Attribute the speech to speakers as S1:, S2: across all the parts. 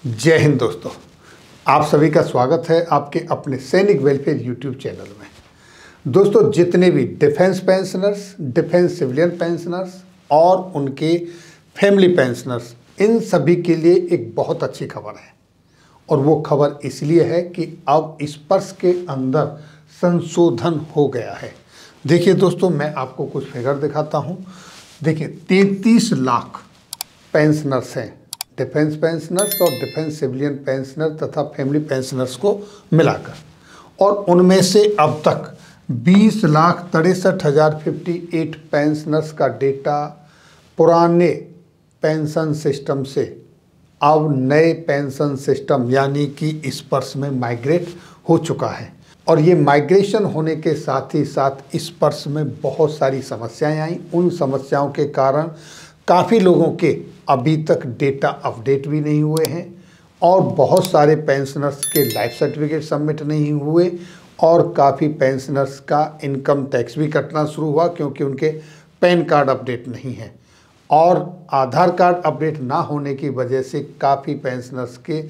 S1: जय हिंद दोस्तों, आप सभी का स्वागत है आपके अपने सैनिक वेलफेयर यूट्यूब चैनल में। दोस्तों, जितने भी defence pensioners, defence civilian pensioners और उनके फैमिली पेंशनर्स, इन सभी के लिए एक बहुत अच्छी खबर है। और वो खबर इसलिए है कि अब इस पर्स के अंदर संशोधन हो गया है। देखिए दोस्तों, मैं आपको कुछ फिगर दिखाता हूँ। देखिए, 33 लाख पेंशनर्स हैं, डिफेंस पेंशनर्स और डिफेंस सिविलियन पेंशनर तथा फैमिली पेंशनर्स को मिलाकर, और उनमें से अब तक 20,63,058 पेंशनर्स का डेटा पुराने पेंशन सिस्टम से अब नए पेंशन सिस्टम यानी कि इस पर्स में माइग्रेट हो चुका है। और ये माइग्रेशन होने के साथ ही साथ इस पर्स में बहुत सारी समस्याएं आई। उन समस्याओं के कारण काफ़ी लोगों के अभी तक डेटा अपडेट भी नहीं हुए हैं, और बहुत सारे पेंशनर्स के लाइफ सर्टिफिकेट सबमिट नहीं हुए, और काफ़ी पेंशनर्स का इनकम टैक्स भी कटना शुरू हुआ क्योंकि उनके पैन कार्ड अपडेट नहीं है। और आधार कार्ड अपडेट ना होने की वजह से काफ़ी पेंशनर्स के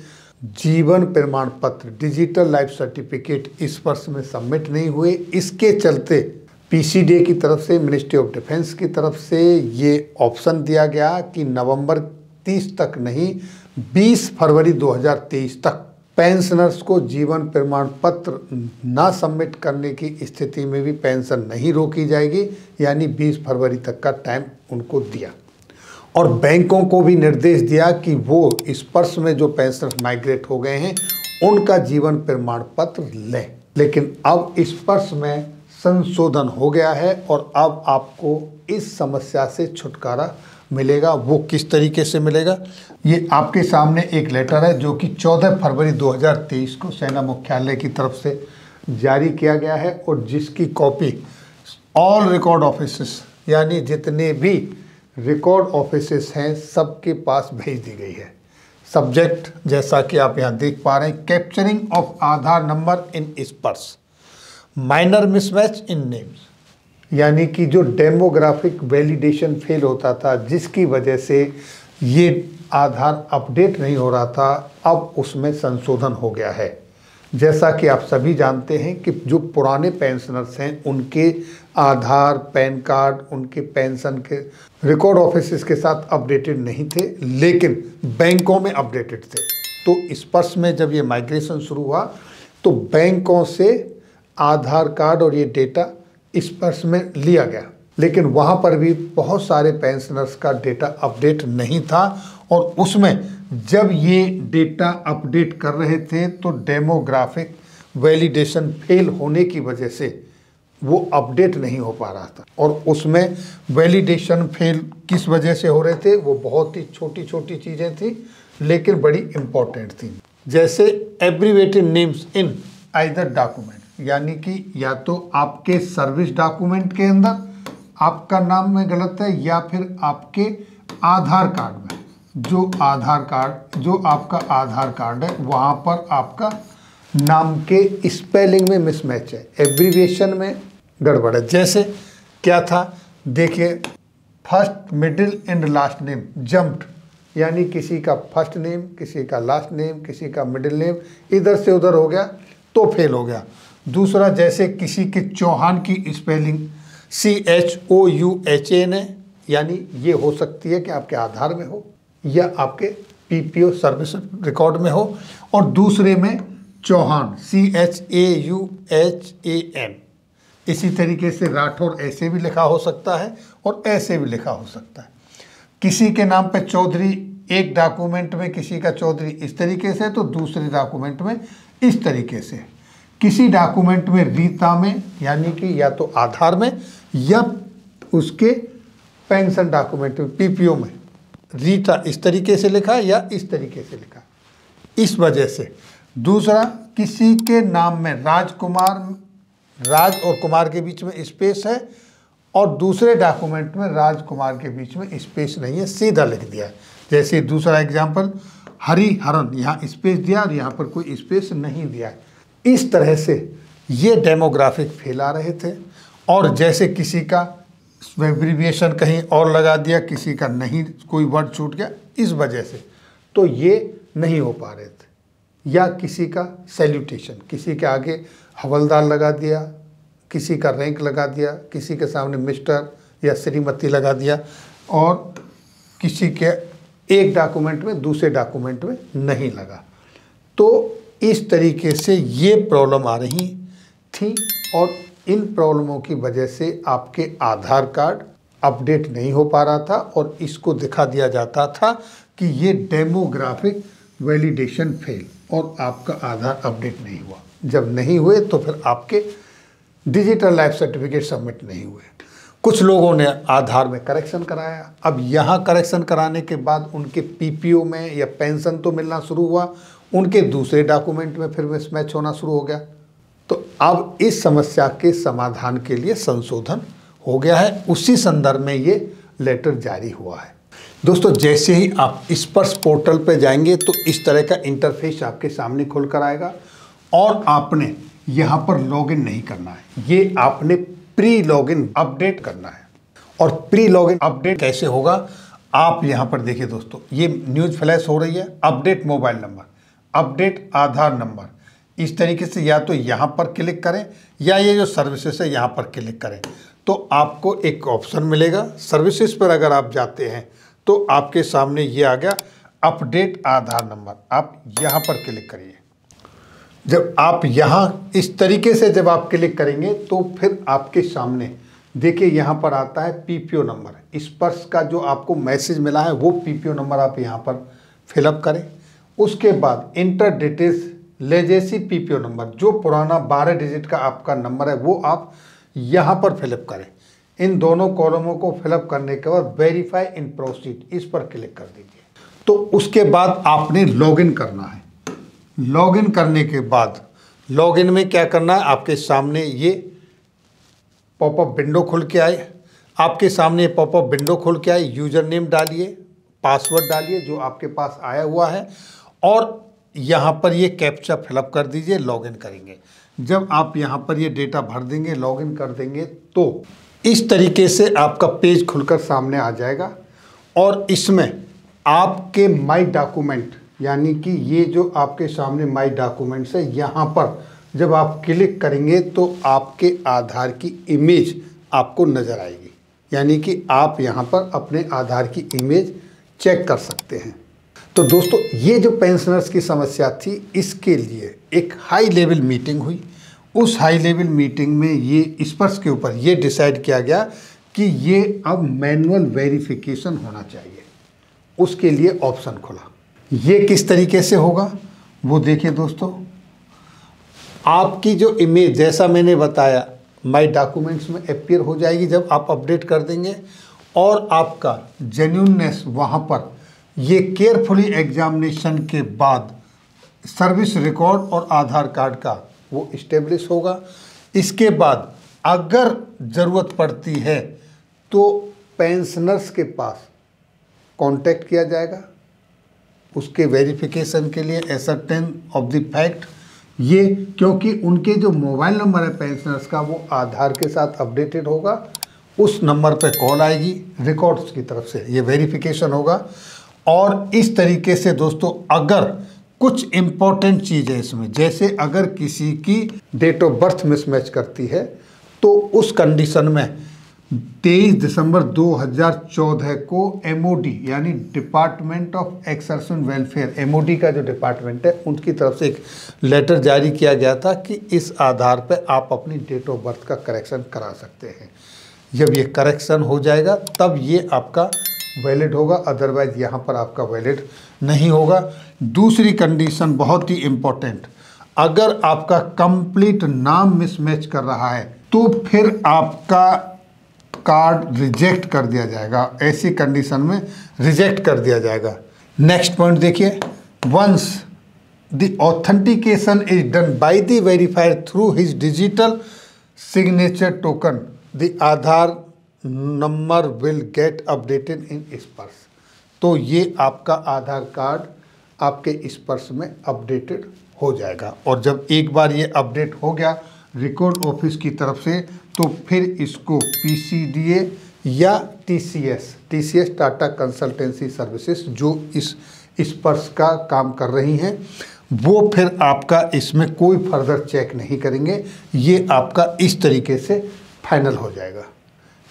S1: जीवन प्रमाण पत्र, डिजिटल लाइफ सर्टिफिकेट इस वर्ष में सबमिट नहीं हुए। इसके चलते पीसीडीए की तरफ से, मिनिस्ट्री ऑफ डिफेंस की तरफ से ये ऑप्शन दिया गया कि नवंबर 30 तक नहीं, 20 फरवरी 2023 तक पेंशनर्स को जीवन प्रमाण पत्र ना सबमिट करने की स्थिति में भी पेंशन नहीं रोकी जाएगी, यानी 20 फरवरी तक का टाइम उनको दिया। और बैंकों को भी निर्देश दिया कि वो इस पर्स में जो पेंशनर्स माइग्रेट हो गए हैं उनका जीवन प्रमाण पत्र लें। लेकिन अब इस पर्स में संशोधन हो गया है और अब आपको इस समस्या से छुटकारा मिलेगा। वो किस तरीके से मिलेगा, ये आपके सामने एक लेटर है जो कि 14 फरवरी 2023 को सेना मुख्यालय की तरफ से जारी किया गया है, और जिसकी कॉपी ऑल रिकॉर्ड ऑफिसेस यानी जितने भी रिकॉर्ड ऑफिसेस हैं सबके पास भेज दी गई है। सब्जेक्ट जैसा कि आप यहाँ देख पा रहे हैं, capturing of Aadhaar number in इस पर्स, माइनर मिसमैच इन नेम्स, यानी कि जो डेमोग्राफिक वैलिडेशन फेल होता था जिसकी वजह से ये आधार अपडेट नहीं हो रहा था, अब उसमें संशोधन हो गया है। जैसा कि आप सभी जानते हैं कि जो पुराने पेंशनर्स हैं उनके आधार, पैन कार्ड, उनके पेंशन के रिकॉर्ड ऑफिसेस के साथ अपडेटेड नहीं थे, लेकिन बैंकों में अपडेटेड थे। तो इस पर्स में जब ये माइग्रेशन शुरू हुआ तो बैंकों से आधार कार्ड और ये डेटा इस पर्स में लिया गया, लेकिन वहाँ पर भी बहुत सारे पेंशनर्स का डेटा अपडेट नहीं था। और उसमें जब ये डेटा अपडेट कर रहे थे तो डेमोग्राफिक वैलिडेशन फेल होने की वजह से वो अपडेट नहीं हो पा रहा था। और उसमें वैलिडेशन फेल किस वजह से हो रहे थे, वो बहुत ही छोटी छोटी चीज़ें थी लेकिन बड़ी इम्पोर्टेंट थी। जैसे abbreviated names in either document, यानी कि या तो आपके सर्विस डॉक्यूमेंट के अंदर आपका नाम में गलत है, या फिर आपके आधार कार्ड में जो आपका आधार कार्ड है वहाँ पर आपका नाम के स्पेलिंग में मिसमैच है, एब्रीविएशन में गड़बड़ है। जैसे क्या था, देखिए, first middle and last name jumped, यानी किसी का फर्स्ट नेम, किसी का लास्ट नेम, किसी का मिडिल नेम इधर से उधर हो गया तो फेल हो गया। दूसरा, जैसे किसी के चौहान की स्पेलिंग CHOUHAN है, यानी ये हो सकती है कि आपके आधार में हो या आपके PPO सर्विस रिकॉर्ड में हो, और दूसरे में चौहान CHAUHAN। इसी तरीके से राठौर ऐसे भी लिखा हो सकता है और ऐसे भी लिखा हो सकता है। किसी के नाम पे चौधरी एक डॉक्यूमेंट में, किसी का चौधरी इस तरीके से तो दूसरे डॉक्यूमेंट में इस तरीके से। किसी डॉक्यूमेंट में रीता में, यानी कि या तो आधार में या उसके पेंशन डॉक्यूमेंट में PPO में रीता इस तरीके से लिखा या इस तरीके से लिखा, इस वजह से। दूसरा, किसी के नाम में राजकुमार, राज और कुमार के बीच में स्पेस है, और दूसरे डॉक्यूमेंट में राजकुमार के बीच में स्पेस नहीं है, सीधा लिख दिया है। जैसे दूसरा एग्जाम्पल, हरिहरन, यहाँ स्पेस दिया और यहाँ पर कोई स्पेस नहीं दिया है। इस तरह से ये डेमोग्राफिक फैला रहे थे। और जैसे किसी का एब्रीविएशन कहीं और लगा दिया, किसी का नहीं, कोई वर्ड छूट गया, इस वजह से तो ये नहीं हो पा रहे थे, या किसी का सैल्यूटेशन, किसी के आगे हवलदार लगा दिया, किसी का रैंक लगा दिया, किसी के सामने मिस्टर या श्रीमती लगा दिया, और किसी के एक डॉक्यूमेंट में दूसरे डॉक्यूमेंट में नहीं लगा। तो इस तरीके से ये प्रॉब्लम आ रही थी, और इन प्रॉब्लमों की वजह से आपके आधार कार्ड अपडेट नहीं हो पा रहा था, और इसको दिखा दिया जाता था कि ये डेमोग्राफिक वैलिडेशन फेल, और आपका आधार अपडेट नहीं हुआ। जब नहीं हुए तो फिर आपके डिजिटल लाइफ सर्टिफिकेट सबमिट नहीं हुए। कुछ लोगों ने आधार में करेक्शन कराया। अब यहाँ करेक्शन कराने के बाद उनके पीपीओ में या पेंशन तो मिलना शुरू हुआ, उनके दूसरे डॉक्यूमेंट में फिर मिसमैच होना शुरू हो गया। तो अब इस समस्या के समाधान के लिए संशोधन हो गया है, उसी संदर्भ में ये लेटर जारी हुआ है। दोस्तों, जैसे ही आप स्पर्श पोर्टल पर जाएंगे तो इस तरह का इंटरफेस आपके सामने खुल कर आएगा, और आपने यहाँ पर लॉगिन नहीं करना है, ये आपने प्री लॉगिन अपडेट करना है। और प्री लॉगिन अपडेट कैसे होगा, आप यहाँ पर देखिए दोस्तों, ये न्यूज़ फ्लैश हो रही है, अपडेट मोबाइल नंबर, अपडेट आधार नंबर। इस तरीके से या तो यहाँ पर क्लिक करें, या ये जो सर्विसेज है यहाँ पर क्लिक करें, तो आपको एक ऑप्शन मिलेगा। सर्विसेज पर अगर आप जाते हैं तो आपके सामने ये आ गया अपडेट आधार नंबर, आप यहाँ पर क्लिक करिए। जब आप यहाँ इस तरीके से जब आप क्लिक करेंगे तो फिर आपके सामने देखिए यहाँ पर आता है पीपीओ नंबर। स्पर्श का जो आपको मैसेज मिला है वो पीपीओ नंबर आप यहाँ पर फिलअप करें। उसके बाद inter details legacy PPO number, जो पुराना 12 डिजिट का आपका नंबर है वो आप यहाँ पर फिलअप करें। इन दोनों कॉलमों को फिलअप करने के बाद वेरीफाई इन प्रोसीड, इस पर क्लिक कर दीजिए। तो उसके बाद आपने लॉगिन करना है। लॉगिन करने के बाद लॉगिन में क्या करना है, आपके सामने ये पॉपअप विंडो खुल के आए। आपके सामने पॉपअप विंडो खुल के आए, यूज़र नेम डालिए, पासवर्ड डालिए जो आपके पास आया हुआ है, और यहाँ पर ये कैप्चा फिलअप कर दीजिए, लॉगिन करेंगे। जब आप यहाँ पर ये डेटा भर देंगे, लॉगिन कर देंगे, तो इस तरीके से आपका पेज खुलकर सामने आ जाएगा। और इसमें आपके माई डॉक्यूमेंट, यानी कि ये जो आपके सामने माई डॉक्यूमेंट्स है, यहाँ पर जब आप क्लिक करेंगे तो आपके आधार की इमेज आपको नज़र आएगी, यानी कि आप यहाँ पर अपने आधार की इमेज चेक कर सकते हैं। तो दोस्तों, ये जो पेंशनर्स की समस्या थी, इसके लिए एक हाई लेवल मीटिंग हुई। उस हाई लेवल मीटिंग में ये स्पर्श के ऊपर ये डिसाइड किया गया कि ये अब मैनुअल वेरिफिकेशन होना चाहिए। उसके लिए ऑप्शन खुला। ये किस तरीके से होगा वो देखिए दोस्तों। आपकी जो इमेज, जैसा मैंने बताया, माई डॉक्यूमेंट्स में अपीयर हो जाएगी जब आप अपडेट कर देंगे, और आपका जेन्युइननेस वहाँ पर ये केयरफुली एग्जामिनेशन के बाद सर्विस रिकॉर्ड और आधार कार्ड का वो इस्टेब्लिश होगा। इसके बाद अगर ज़रूरत पड़ती है तो पेंशनर्स के पास कांटेक्ट किया जाएगा उसके वेरिफिकेशन के लिए, एसर्टेन ऑफ द फैक्ट। ये क्योंकि उनके जो मोबाइल नंबर है पेंशनर्स का वो आधार के साथ अपडेटेड होगा, उस नंबर पे कॉल आएगी रिकॉर्ड्स की तरफ से, ये वेरिफिकेशन होगा। और इस तरीके से दोस्तों, अगर कुछ इम्पोर्टेंट चीज़ है इसमें, जैसे अगर किसी की डेट ऑफ बर्थ मिसमैच करती है तो उस कंडीशन में 23 दिसंबर 2014 को एमओडी यानी department of exertion welfare, MoD का जो डिपार्टमेंट है उनकी तरफ से एक लेटर जारी किया गया था कि इस आधार पर आप अपनी डेट ऑफ बर्थ का करेक्शन करा सकते हैं। जब ये करेक्शन हो जाएगा तब ये आपका वैलिड होगा, अदरवाइज यहाँ पर आपका वैलिड नहीं होगा। दूसरी कंडीशन बहुत ही इम्पोर्टेंट, अगर आपका कंप्लीट नाम मिसमैच कर रहा है तो फिर आपका कार्ड रिजेक्ट कर दिया जाएगा, ऐसी कंडीशन में रिजेक्ट कर दिया जाएगा। नेक्स्ट पॉइंट देखिए, once the authentication is done by the verifier through his digital signature token, the Aadhaar number will get updated in Sparsh. तो ये आपका आधार कार्ड आपके स्पर्श में अपडेटेड हो जाएगा। और जब एक बार ये अपडेट हो गया रिकॉर्ड ऑफिस की तरफ से, तो फिर इसको पीसीडीए या टीसीएस टाटा कंसल्टेंसी सर्विसेज, जो इस स्पर्श का काम कर रही हैं, वो फिर आपका इसमें कोई फर्दर चेक नहीं करेंगे। ये आपका इस तरीके से फाइनल हो जाएगा।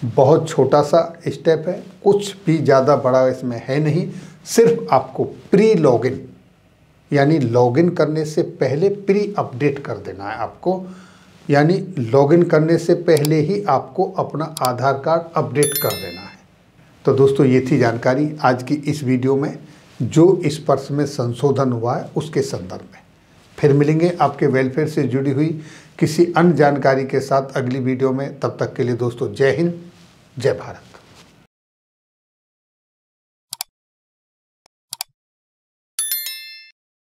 S1: बहुत छोटा सा स्टेप है, कुछ भी ज़्यादा बड़ा इसमें है नहीं। सिर्फ आपको प्री लॉगिन यानी लॉगिन करने से पहले प्री अपडेट कर देना है आपको, यानी लॉगिन करने से पहले ही आपको अपना आधार कार्ड अपडेट कर देना है। तो दोस्तों ये थी जानकारी आज की इस वीडियो में जो स्पर्श में संशोधन हुआ है उसके संदर्भ में। फिर मिलेंगे आपके वेलफेयर से जुड़ी हुई किसी अन्य जानकारी के साथ अगली वीडियो में। तब तक के लिए दोस्तों जय हिंद, जय भारत।